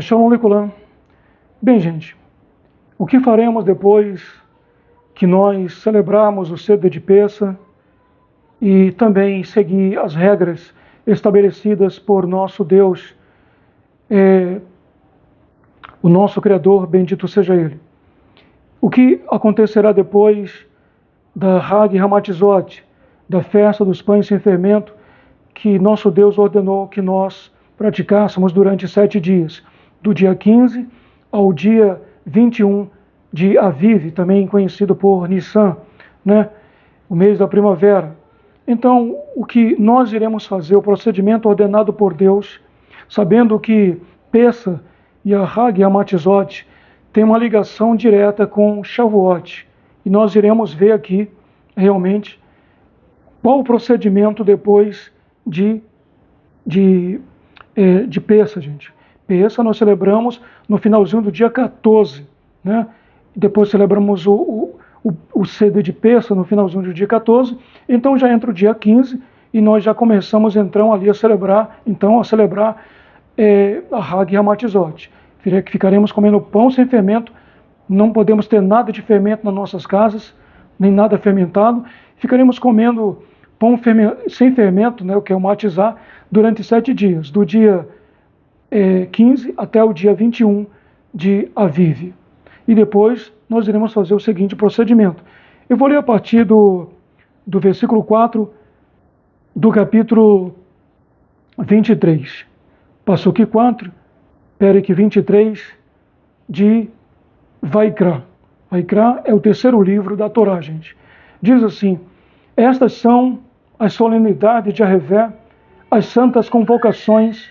Shalom Leculam. Bem, gente, o que faremos depois que nós celebrarmos o Seder de Pessa e também seguir as regras estabelecidas por nosso Deus, o nosso Criador, bendito seja Ele? O que acontecerá depois da Hag Hamatzot, da festa dos pães sem fermento, que nosso Deus ordenou que nós praticássemos durante 7 dias, do dia 15 ao dia 21 de Aviv, também conhecido por Nissan, né? O mês da primavera. Então, o que nós iremos fazer, o procedimento ordenado por Deus, sabendo que Pessa e a Hag Hamatzot tem uma ligação direta com Shavuot, e nós iremos ver aqui, realmente, qual o procedimento depois de Pessa, gente. Pessa nós celebramos no finalzinho do dia 14, né? Depois celebramos o Seder de Pessa no finalzinho do dia 14, então já entra o dia 15 e nós já começamos então ali a celebrar a Hag Hamatzot. Ficaremos comendo pão sem fermento, não podemos ter nada de fermento nas nossas casas, nem nada fermentado. Ficaremos comendo pão sem fermento, né, o que é o matizá, durante 7 dias, do dia 15 até o dia 21 de Aviv. E depois nós iremos fazer o seguinte procedimento. Eu vou ler a partir do versículo 4 do capítulo 23. Passuque 4, Perek 23 de Vaikra. Vaikra é o terceiro livro da Torá, gente. Diz assim: estas são as solenidades de Arrevé, as santas convocações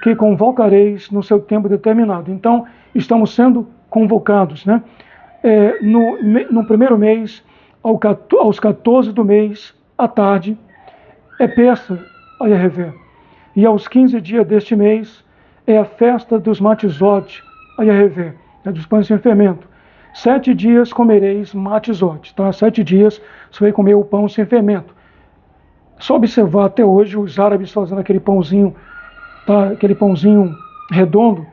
que convocareis no seu tempo determinado. Então, estamos sendo convocados, né? No primeiro mês, aos 14 do mês, à tarde, é Pessa a Arrevé. E aos 15 dias deste mês, é a festa dos Matzot a Arrevé, dos pães sem fermento. 7 dias comereis Matzot, tá? 7 dias você vai comer o pão sem fermento. Só observar até hoje os árabes fazendo aquele pãozinho, tá? Aquele pãozinho redondo,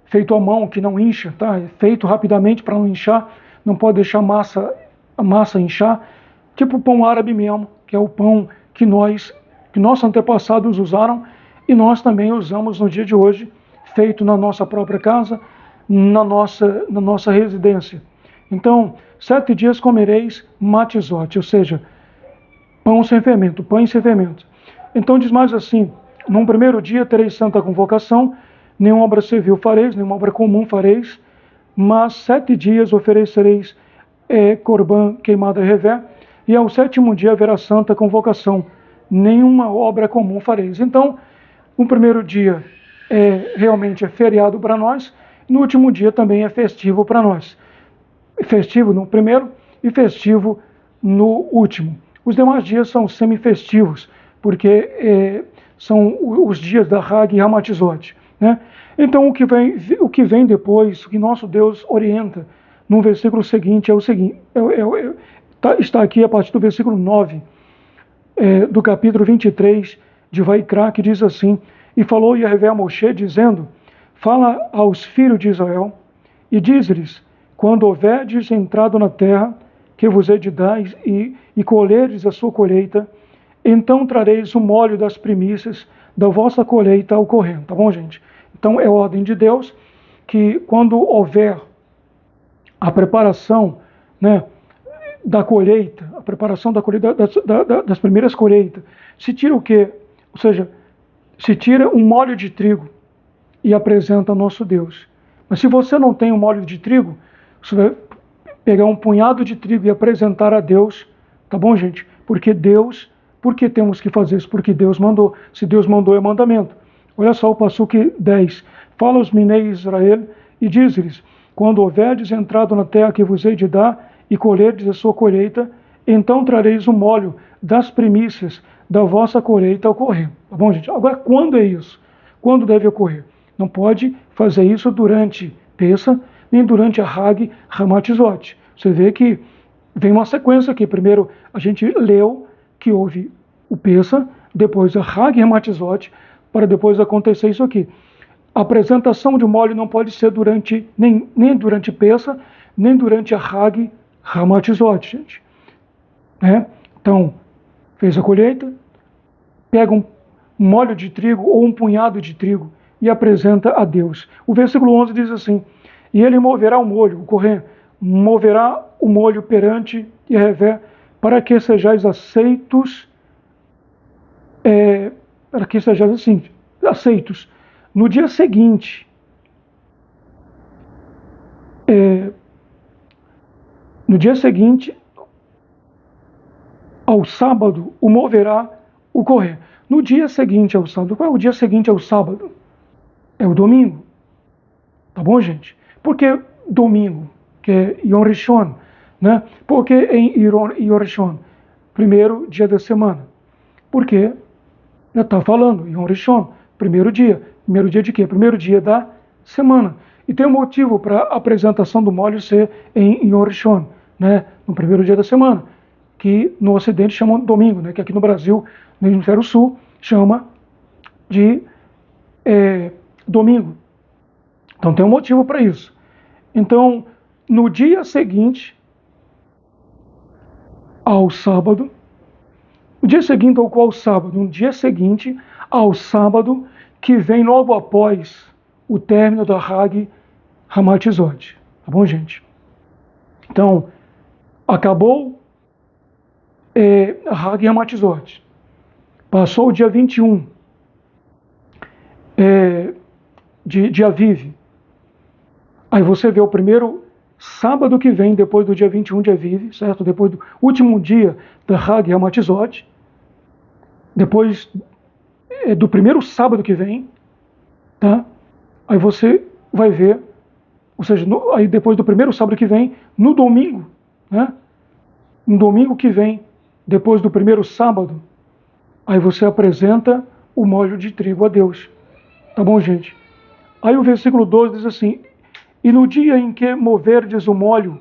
feito à mão, que não incha, tá? Feito rapidamente para não inchar, não pode deixar a massa inchar, tipo o pão árabe mesmo, que é o pão que nossos antepassados usaram e nós também usamos no dia de hoje, feito na nossa própria casa, na nossa residência. Então, 7 dias comereis Matzot, ou seja, pão sem fermento, pães sem fermento. Então diz mais assim: num primeiro dia tereis santa convocação, nenhuma obra civil fareis, nenhuma obra comum fareis, mas 7 dias oferecereis corban queimada revé, e ao 7º dia haverá santa convocação, nenhuma obra comum fareis. Então, o primeiro dia realmente é feriado para nós, no último dia também é festivo para nós. Festivo no primeiro e festivo no último. Os demais dias são semifestivos, porque são os dias da Hag Hamatzot, né? Então, o que vem depois, o que nosso Deus orienta no versículo seguinte é o seguinte, está aqui a partir do versículo 9, do capítulo 23 de Vaikra, que diz assim: e falou Yahvé a Moshe, dizendo: fala aos filhos de Israel, e diz-lhes: quando houverdes entrado na terra, que vos hei de dar, e colherdes a sua colheita, então trareis o molho das primícias da vossa colheita ao corrente. Tá bom, gente? Então é ordem de Deus que quando houver a preparação, né, da colheita, a preparação da colheita, das primeiras colheitas, se tira o quê? Ou seja, se tira um molho de trigo e apresenta ao nosso Deus. Mas se você não tem um molho de trigo, você vai pegar um punhado de trigo e apresentar a Deus, tá bom, gente? Por que temos que fazer isso? Porque Deus mandou. Se Deus mandou, é mandamento. Olha só o passuque 10. Fala aos minei Israel e diz-lhes: quando houverdes entrado na terra que vos hei de dar, e colherdes a sua colheita, então trareis o molho das primícias da vossa colheita ao correr. Tá bom, gente? Agora, quando é isso? Quando deve ocorrer? Não pode fazer isso durante Pessa, nem durante a Hag Hamatzot. Você vê que vem uma sequência aqui. Primeiro, a gente leu que houve o Pessa, depois a Hag Hamatzot, para depois acontecer isso aqui. A apresentação de molho não pode ser nem durante Pessa, nem durante a Hag Hamatzot, gente. Né? Então, fez a colheita, pega um molho de trigo ou um punhado de trigo e apresenta a Deus. O versículo 11 diz assim: e ele moverá o molho, o correr, moverá o molho perante Yahvé, para que sejais aceitos, para que sejais assim, aceitos. No dia seguinte, ao sábado, o moverá o correr. No dia seguinte ao sábado, qual é o dia seguinte ao sábado? É o domingo. Tá bom, gente? Por que domingo? Que é Yom Rishon, né? Por que em Yom Rishon? Primeiro dia da semana. Porque já está falando, Yom Rishon, primeiro dia. Primeiro dia de quê? Primeiro dia da semana. E tem um motivo para a apresentação do molho ser em Yom Rishon, né? No primeiro dia da semana, que no Ocidente chamam de domingo, né? Que aqui no Brasil, no Hemisfério Sul, chama de domingo. Então tem um motivo para isso. Então, no dia seguinte ao sábado, no dia seguinte ao qual sábado, no dia seguinte ao sábado, que vem logo após o término da Hag Hamatzot. Tá bom, gente? Então, acabou a Hag Hamatzot. Passou o dia 21 de Aviv. Aí você vê o primeiro sábado que vem, depois do dia 21 de Aviv, certo? Depois do último dia da Hag Hamatzot. Depois do primeiro sábado que vem, tá? Aí você vai ver, ou seja, aí depois do primeiro sábado que vem, no domingo, né? No domingo que vem, depois do primeiro sábado, aí você apresenta o molho de trigo a Deus. Tá bom, gente? Aí o versículo 12 diz assim: e no dia em que moverdes o molho,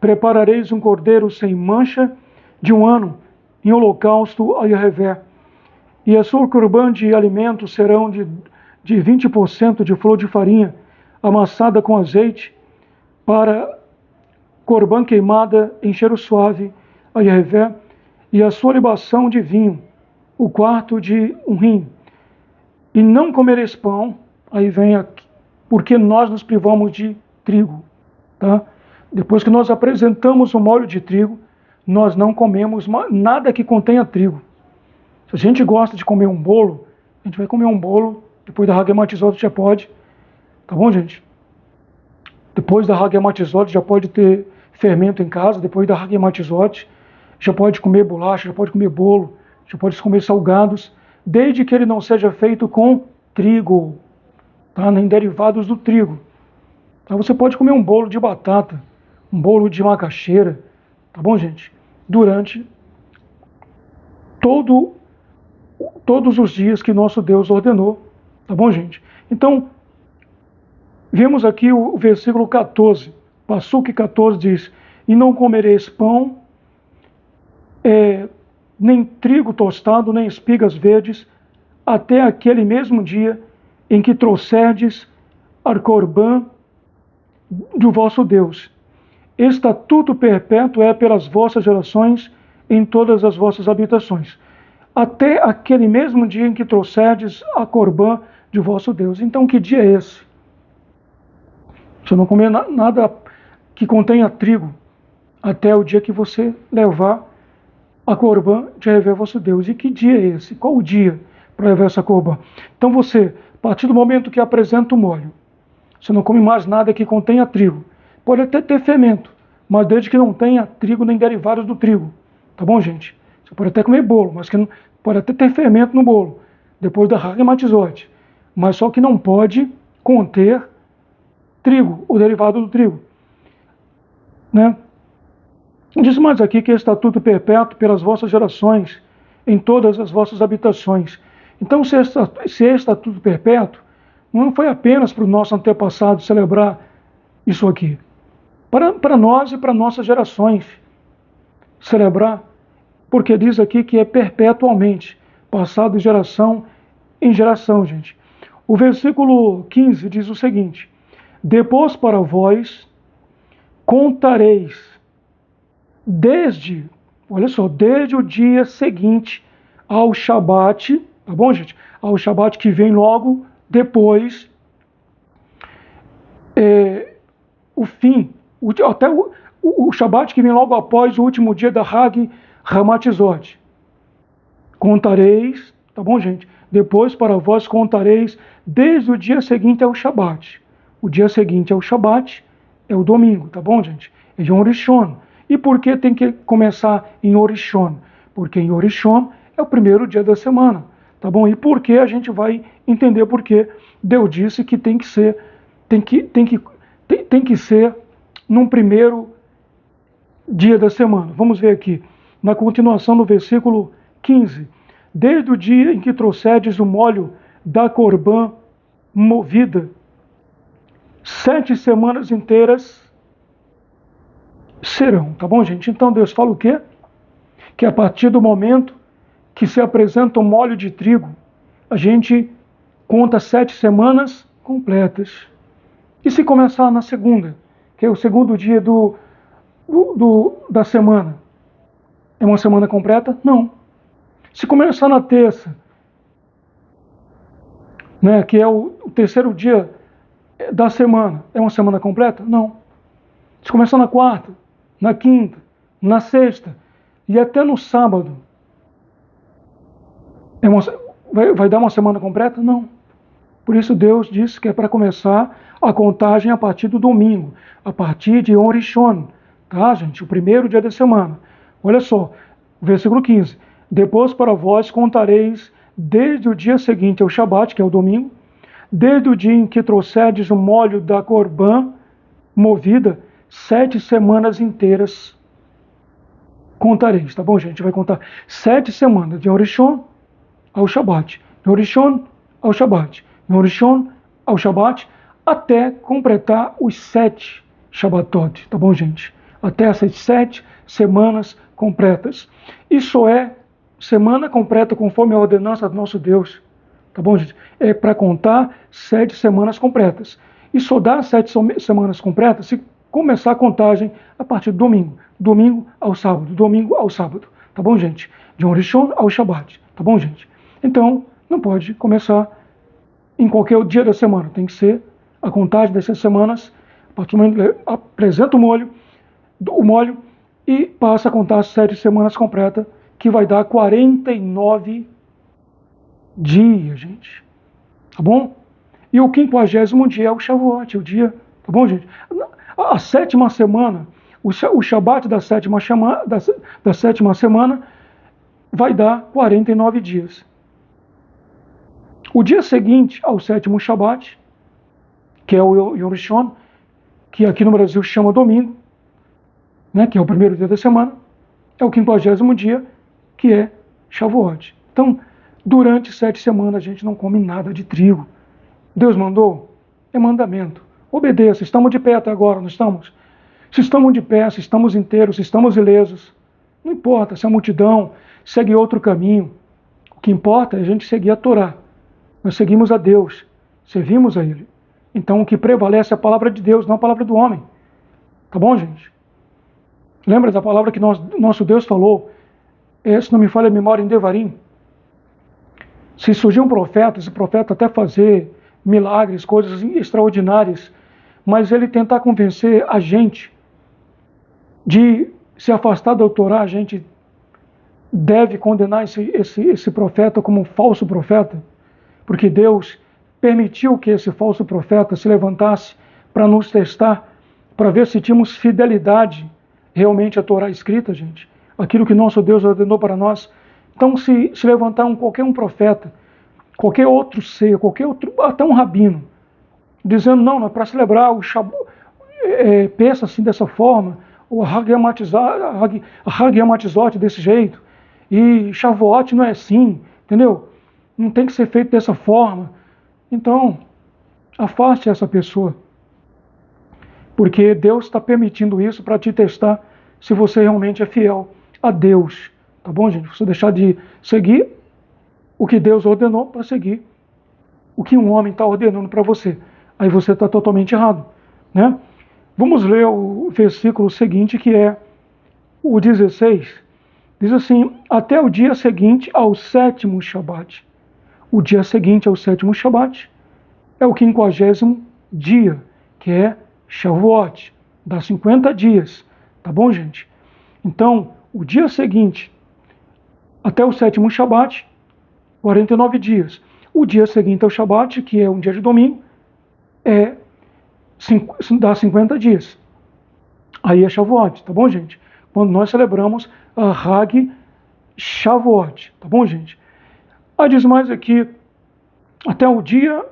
preparareis um cordeiro sem mancha de um ano, em holocausto a Yahvé. E a sua corbã de alimento serão de 20% de flor de farinha, amassada com azeite, para corbã queimada em cheiro suave a Yahvé, e a sua libação de vinho, o quarto de um rim. E não comereis pão, aí vem aqui, porque nós nos privamos de trigo. Tá? Depois que nós apresentamos o molho de trigo, nós não comemos nada que contenha trigo. Se a gente gosta de comer um bolo, a gente vai comer um bolo, depois da Hag Hamatzot já pode. Tá bom, gente? Depois da Hag Hamatzot já pode ter fermento em casa, depois da Hag Hamatzot já pode comer bolacha, já pode comer bolo, já pode comer salgados, desde que ele não seja feito com trigo, tá? Nem derivados do trigo. Tá? Você pode comer um bolo de batata, um bolo de macaxeira, tá bom, gente? Durante todos os dias que nosso Deus ordenou, tá bom, gente? Então, vemos aqui o versículo 14, Passuque 14 diz: e não comereis pão, nem trigo tostado, nem espigas verdes, até aquele mesmo dia em que trouxerdes a corbã do vosso Deus. Estatuto perpétuo é pelas vossas gerações em todas as vossas habitações, até aquele mesmo dia em que trouxerdes a corbã de vosso Deus. Então, que dia é esse? Você não comer nada que contenha trigo, até o dia que você levar a corbã de Yahvé vosso Deus. E que dia é esse? Qual o dia para levar essa corbã? Então você, a partir do momento que apresenta o molho, você não come mais nada que contenha trigo. Pode até ter fermento, mas desde que não tenha trigo nem derivados do trigo. Tá bom, gente? Você pode até comer bolo, mas que não, pode até ter fermento no bolo, depois da Hag Hamatzot. Mas só que não pode conter trigo, o derivado do trigo. Né? Diz mais aqui que é estatuto perpétuo pelas vossas gerações, em todas as vossas habitações. Então, se é estatuto perpétuo, não foi apenas para o nosso antepassado celebrar isso aqui. Para nós e para nossas gerações celebrar, porque diz aqui que é perpetuamente, passado de geração em geração, gente. O versículo 15 diz o seguinte: depois para vós contareis olha só, desde o dia seguinte ao Shabat, tá bom, gente? Ao Shabat que vem logo depois, o fim, até o Shabat que vem logo após o último dia da Hag Hamatzot. Contareis, tá bom, gente? Depois para vós contareis desde o dia seguinte ao Shabat. O dia seguinte ao Shabat é o domingo, tá bom, gente? É Yom Rishon. E por que tem que começar em Orishon? Porque em Orishon é o primeiro dia da semana, tá bom? E por que a gente vai entender por que Deus disse que tem que ser, tem que ser num primeiro dia da semana. Vamos ver aqui, na continuação do versículo 15. Desde o dia em que trouxedes o molho da corbã movida, 7 semanas inteiras serão, tá bom, gente? Então Deus fala o quê? Que a partir do momento que se apresenta o molho de trigo, a gente conta 7 semanas completas. E se começar na segunda, que é o segundo dia da semana, é uma semana completa? Não. Se começar na terça, né, que é o terceiro dia da semana, é uma semana completa? Não. Se começar na quarta, na quinta, na sexta e até no sábado, vai dar uma semana completa? Não. Por isso Deus disse que é para começar a contagem a partir do domingo, a partir de Yom Rishon, tá, gente? O primeiro dia da semana. Olha só, versículo 15. Depois para vós contareis desde o dia seguinte ao Shabat, que é o domingo, desde o dia em que trouxedes o molho da corbã movida, 7 semanas inteiras contareis, tá bom, gente? Vai contar 7 semanas, de Orishon ao Shabat, de Orishon ao Shabat, de Orishon ao Shabat, até completar os 7 Shabbatot, tá bom, gente? Até essas 7 semanas completas. Isso é semana completa conforme a ordenança do nosso Deus, tá bom, gente? É para contar 7 semanas completas. E só dá 7 semanas completas se começar a contagem a partir do domingo. Domingo ao sábado, tá bom, gente? De Yom Rishon ao Shabat, tá bom, gente? Então, não pode começar em qualquer dia da semana. Tem que ser a contagem dessas semanas, a partir do momento que apresenta o molho e passa a contar as 7 semanas completas, que vai dar 49 dias, gente. Tá bom? E o 50º dia é o Shavuot, o dia, tá bom, gente? A sétima semana, o Shabat da sétima semana vai dar 49 dias. O dia seguinte ao sétimo Shabat, que é o Yom Rishon, que aqui no Brasil chama domingo, né, que é o primeiro dia da semana, é o 50º dia, que é Shavuot. Então, durante 7 semanas a gente não come nada de trigo. Deus mandou? É mandamento. Obedeça. Estamos de pé até agora, não estamos? Se estamos de pé, se estamos inteiros, se estamos ilesos, não importa se a multidão segue outro caminho. O que importa é a gente seguir a Torá. Nós seguimos a Deus, servimos a Ele. Então o que prevalece é a palavra de Deus, não a palavra do homem. Tá bom, gente? Lembra da palavra que nosso Deus falou? Se não me falha a memória, em Devarim. Se surgir um profeta, esse profeta até fazer milagres, coisas extraordinárias, mas ele tentar convencer a gente de se afastar da Torá, a gente deve condenar esse profeta como um falso profeta, porque Deus permitiu que esse falso profeta se levantasse para nos testar, para ver se tínhamos fidelidade realmente à Torá escrita, gente, aquilo que nosso Deus ordenou para nós. Então, se levantar qualquer um profeta, qualquer outro ser, qualquer outro, até um rabino, dizendo, não é para celebrar o Shabat, pensa assim dessa forma, o Hag Hamatzot desse jeito, e Shavuot não é assim, entendeu? Não tem que ser feito dessa forma. Então, afaste essa pessoa, porque Deus está permitindo isso para te testar se você realmente é fiel a Deus, tá bom, gente? Você deixar de seguir o que Deus ordenou para seguir o que um homem está ordenando para você. Aí você está totalmente errado, né? Vamos ler o versículo seguinte, que é o 16. Diz assim: até o dia seguinte ao sétimo Shabat. O dia seguinte ao sétimo Shabat é o 50º dia, que é Shavuot, dá 50 dias, tá bom, gente? Então, o dia seguinte até o sétimo Shabat, 49 dias. O dia seguinte ao Shabat, que é um dia de domingo, dá 50 dias. Aí é Shavuot, tá bom, gente? Quando nós celebramos a Hag Shavuot, tá bom, gente? Aí diz mais aqui, até o dia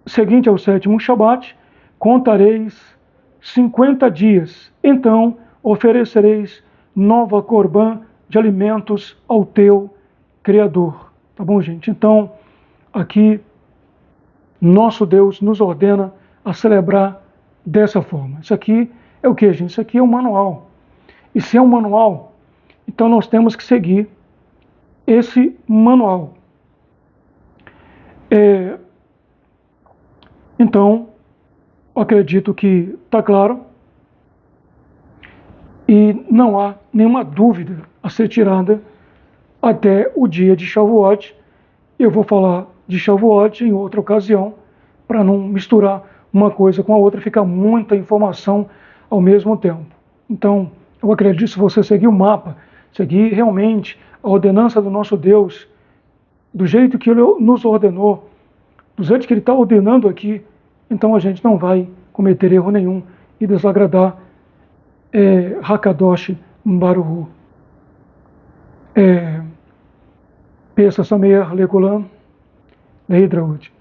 seguinte ao sétimo Shabat, contareis 50 dias, então oferecereis nova corbã de alimentos ao teu Criador. Tá bom, gente? Então, aqui, nosso Deus nos ordena a celebrar dessa forma. Isso aqui é o que, gente? Isso aqui é um manual. E se é um manual, então nós temos que seguir esse manual. Então, acredito que está claro e não há nenhuma dúvida a ser tirada até o dia de Shavuot. Eu vou falar de Shavuot em outra ocasião, para não misturar uma coisa com a outra, ficar muita informação ao mesmo tempo. Então, eu acredito que se você seguir o mapa, seguir realmente a ordenança do nosso Deus, do jeito que Ele nos ordenou, do jeito que Ele está ordenando aqui, então a gente não vai cometer erro nenhum e desagradar Hakadosh Baruch. Pesa Sameach Lekulam, Leitraut.